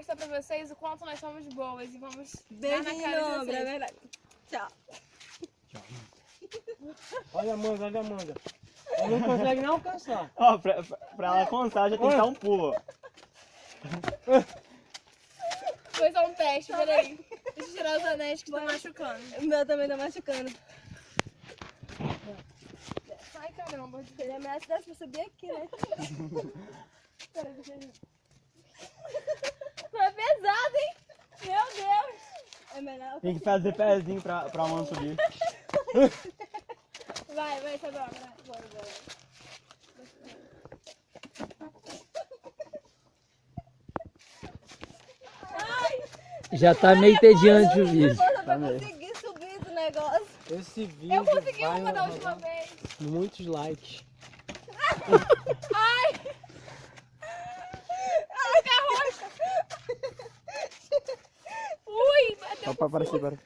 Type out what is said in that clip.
mostrar pra vocês o quanto nós somos boas e vamos Beijinho dar na cara de no ombro, é vocês. verdade. Tchau. Olha a manga, olha a manga. Ela não consegue nem alcançar. Ó, pra ela alcançar já tem que dar um pulo. Foi só um teste, peraí. Deixa eu tirar os anéis que estão machucando. O meu também tá machucando. Ai, caramba. Seria melhor se desse pra subir aqui, né? Peraí, deixa eu ver. Foi pesado, hein? Meu Deus. É melhor... Tem que fazer pezinho pra mão subir. Vai, Isabel, vai. Bora. Já tá meio tediante o vídeo. Pra conseguir subir esse negócio. Esse vídeo Eu consegui vai uma da última vez. muitos likes. Ui, Só pra aparecer agora.